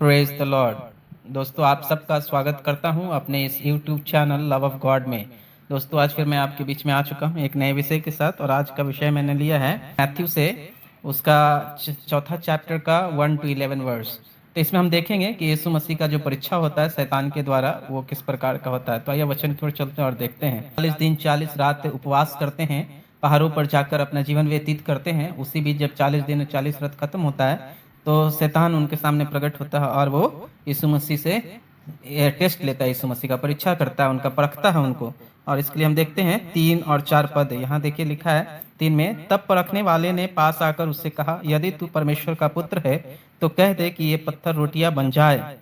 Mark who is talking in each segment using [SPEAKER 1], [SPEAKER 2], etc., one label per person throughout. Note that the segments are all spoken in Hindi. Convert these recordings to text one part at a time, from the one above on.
[SPEAKER 1] Praise the Lord. दोस्तों, आप सबका स्वागत करता हूं अपने इस YouTube channel love of God में। दोस्तों, आज फिर मैं आपके बीच में आ चुका हूं एक नए विषय के साथ, और आज का विषय मैंने लिया है मैथ्यू से उसका चौथा चैप्टर का 1 to 11 वर्स। तो इसमें हम देखेंगे कि यीशु मसीह का जो परीक्षा होता है शैतान के द्वारा, वो किस प्रकार का होता है। तो आइए वचन की ओर चलते हैं और देखते हैं। 40 दिन 40 रात उपवास करते हैं, पहाड़ों पर जाकर अपना जीवन व्यतीत करते हैं। उसी बीच जब 40 दिन और 40 रात खत्म होता है तो शैतान उनके सामने प्रकट होता है और वो यीशु मसीह से टेस्ट लेता है, यीशु मसीह का परीक्षा करता है, उनका परखता है उनको। और इसके लिए हम देखते हैं 3 और 4 पद। यहाँ देखिए लिखा है 3 में, तब परखने वाले ने पास आकर उससे कहा, यदि तू परमेश्वर का पुत्र है तो कह दे कि ये पत्थर रोटियां बन जाए।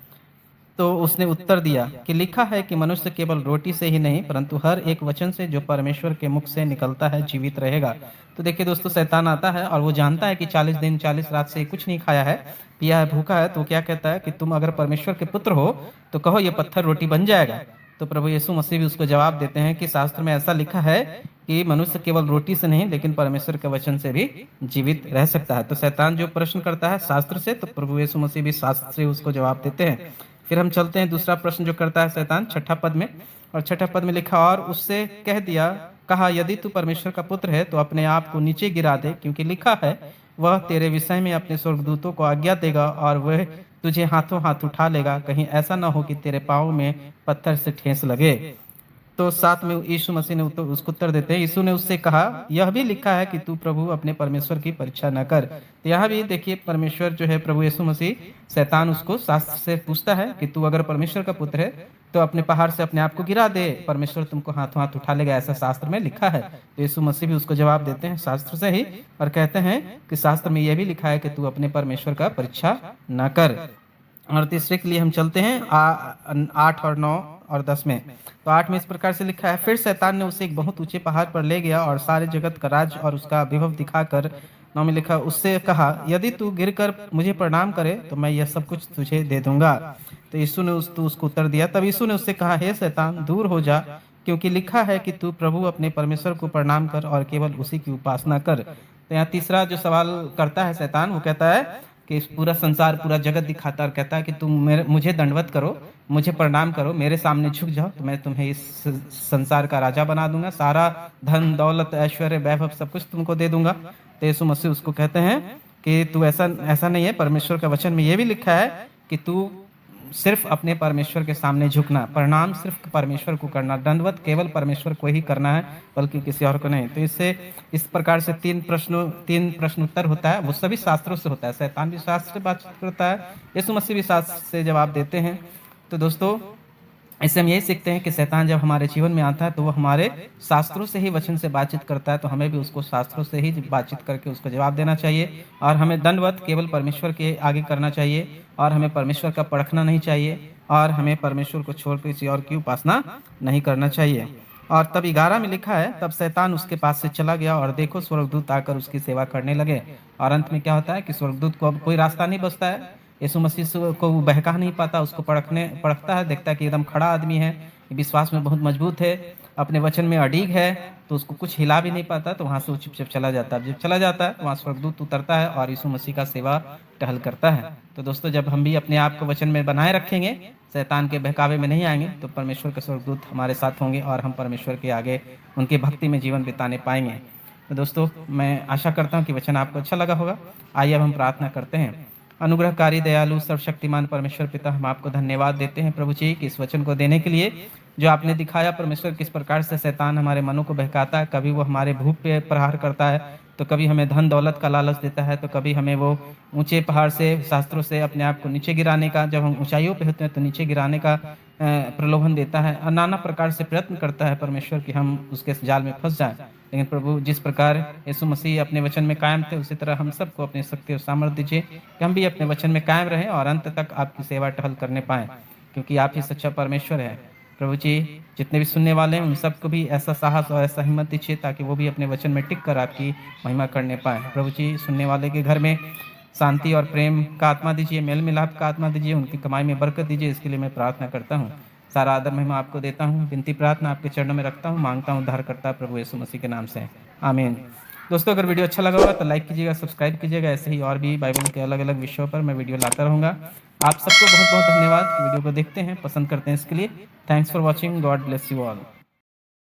[SPEAKER 1] तो उसने उत्तर दिया कि लिखा है कि मनुष्य केवल रोटी से ही नहीं परंतु हर एक वचन से जो परमेश्वर के मुख से निकलता है जीवित रहेगा। तो देखिए दोस्तों, शैतान आता है और वो जानता है कि 40 दिन 40 रात से कुछ नहीं खाया है, पिया है, भूखा है। तो क्या कहता है कि तुम अगर परमेश्वर के पुत्र हो तो कहो ये पत्थर रोटी बन जाएगा। तो प्रभु यीशु मसीह भी उसको जवाब देते हैं कि शास्त्र में ऐसा लिखा है कि मनुष्य केवल रोटी से नहीं लेकिन परमेश्वर के वचन से भी जीवित रह सकता है। तो शैतान जो प्रश्न करता है शास्त्र से, तो प्रभु यीशु मसीह भी शास्त्र से उसको जवाब देते हैं। फिर हम चलते हैं दूसरा प्रश्न जो करता है शैतान 6ठा पद में। और 6ठा पद में लिखा, और उससे कह दिया, कहा, यदि तू परमेश्वर का पुत्र है तो अपने आप को नीचे गिरा दे, क्योंकि लिखा है वह तेरे विषय में अपने स्वर्गदूतों को आज्ञा देगा और वह तुझे हाथों हाथ उठा लेगा, कहीं ऐसा ना हो कि तेरे पाँव में पत्थर से ठेस लगे। तो साथ में यीशु मसीह ने उसको उत्तर देते हैं, यीशु ने उससे कहा, यह भी लिखा है कि तू प्रभु अपने परमेश्वर की परीक्षा न कर। तो यहाँ भी देखिए परमेश्वर जो है प्रभु यीशु मसीह, शैतान उसको शास्त्र से पूछता है कि तू अगर परमेश्वर का पुत्र है तो अपने पहाड़ से अपने आप को गिरा दे, परमेश्वर तुमको हाथों हाथ उठा लेगा, ऐसा शास्त्र में लिखा है। तो यीशु मसीह भी उसको जवाब देते हैं शास्त्र से ही, और कहते हैं कि शास्त्र में यह भी लिखा है कि तू अपने परमेश्वर का परीक्षा न कर। और तीसरे के लिए हम चलते हैं 8 और 9 और 10 में। तो 8 में इस प्रकार से लिखा है, फिर शैतान ने उसे एक बहुत ऊंचे पहाड़ पर ले गया और सारे जगत का राज और उसका विभव दिखाकर, 9 में लिखा, उससे कहा, यदि तू गिरकर मुझे प्रणाम करे तो मैं यह सब कुछ तुझे दे दूंगा। तो यीशु ने उसको उत्तर दिया। तब यीशु ने उससे कहा, हे शैतान, दूर हो जा, क्योंकि लिखा है कि तू प्रभु अपने परमेश्वर को प्रणाम कर और केवल उसी की उपासना कर। तो यहाँ तीसरा जो सवाल करता है शैतान, वो कहता है कि इस पूरा संसार, पूरा जगत दिखाता है और कहता है कि तुम मुझे दंडवत करो, मुझे प्रणाम करो, मेरे सामने झुक जाओ तो मैं तुम्हें इस संसार का राजा बना दूंगा, सारा धन दौलत ऐश्वर्य वैभव सब कुछ तुमको दे दूंगा। तो यीशु मसीह उसको कहते हैं कि तू ऐसा नहीं है, परमेश्वर के वचन में यह भी लिखा है कि तू सिर्फ अपने परमेश्वर के सामने झुकना, प्रणाम सिर्फ परमेश्वर को करना, दंडवत केवल परमेश्वर को ही करना है, बल्कि किसी और को नहीं। तो इससे इस प्रकार से 3 प्रश्न उत्तर होता है, वो सभी शास्त्रों से होता है। शैतान भी शास्त्र से बातचीत करता है, यीशु मसीह भी शास्त्र से जवाब देते हैं। तो दोस्तों, इससे हम यही सीखते हैं कि शैतान जब हमारे जीवन में आता है तो वो हमारे शास्त्रों से ही वचन से बातचीत करता है, तो हमें भी उसको शास्त्रों से ही बातचीत करके उसको जवाब देना चाहिए, और हमें दंडवत केवल परमेश्वर के आगे करना चाहिए, और हमें परमेश्वर का परखना नहीं चाहिए, और हमें परमेश्वर को छोड़ किसी और की उपासना नहीं करना चाहिए। और तब 11 में लिखा है, तब शैतान उसके पास से चला गया और देखो स्वर्गदूत आकर उसकी सेवा करने लगे। और अंत में क्या होता है कि स्वर्गदूत को अब कोई रास्ता नहीं बचता है, यीशु मसीह को वो बहका नहीं पाता, उसको परखता है, देखता है कि एकदम खड़ा आदमी है, विश्वास में बहुत मजबूत है, अपने वचन में अड़िग है, तो उसको कुछ हिला भी नहीं पाता, तो वहाँ से वो चुपचाप चला जाता है। जब चला जाता है तो वहाँ स्वर्गदूत उतरता है और यीशु मसीह का सेवा टहल करता है। तो दोस्तों, जब हम भी अपने आप को वचन में बनाए रखेंगे, शैतान के बहकावे में नहीं आएंगे, तो परमेश्वर के स्वर्गदूत हमारे साथ होंगे और हम परमेश्वर के आगे उनकी भक्ति में जीवन बिताने पाएंगे। तो दोस्तों, मैं आशा करता हूँ कि वचन आपको अच्छा लगा होगा। आइए अब हम प्रार्थना करते हैं। अनुग्रहकारी दयालु सर्वशक्तिमान परमेश्वर पिता, हम आपको धन्यवाद देते हैं प्रभु जी कि इस वचन को देने के लिए जो आपने दिखाया परमेश्वर, किस प्रकार से शैतान हमारे मनों को बहकाता है। कभी वो हमारे भूख पे प्रहार करता है, तो कभी हमें धन दौलत का लालच देता है, तो कभी हमें वो ऊंचे पहाड़ से शास्त्रों से अपने आप को नीचे गिराने का, जब हम ऊंचाइयों पे होते हैं तो नीचे गिराने का प्रलोभन देता है, और नाना प्रकार से प्रयत्न करता है परमेश्वर कि हम उसके जाल में फंस जाएं। लेकिन प्रभु, जिस प्रकार यीशु मसीह अपने वचन में कायम थे, उसी तरह हम सबको अपनी शक्ति और सामर्थ्य दीजिए कि हम भी अपने वचन में कायम रहें और अंत तक आपकी सेवा टहल करने पाएं, क्योंकि आप ही सच्चा परमेश्वर है। प्रभु जी, जितने भी सुनने वाले हैं उन सबको भी ऐसा साहस और ऐसा हिम्मत दीजिए ताकि वो भी अपने वचन में टिक कर आपकी महिमा करने पाएं। प्रभु जी, सुनने वाले के घर में शांति और प्रेम का आत्मा दीजिए, मेल मिलाप का आत्मा दीजिए, उनकी कमाई में बरकत दीजिए, इसके लिए मैं प्रार्थना करता हूँ। सारा आदर महिमा आपको देता हूँ, विनती प्रार्थना आपके चरणों में रखता हूँ, मांगता हूँ उद्धार करता प्रभु यीशु मसीह के नाम से, आमीन। दोस्तों अगर वीडियो अच्छा लगा होगा तो लाइक कीजिएगा, सब्सक्राइब कीजिएगा। ऐसे ही और भी बाइबल के अलग अलग विषयों पर मैं वीडियो लाता रहूँगा। आप सबको बहुत बहुत धन्यवाद। वीडियो को देखते हैं, पसंद करते हैं, इसके लिए thanks for watching. God bless you all.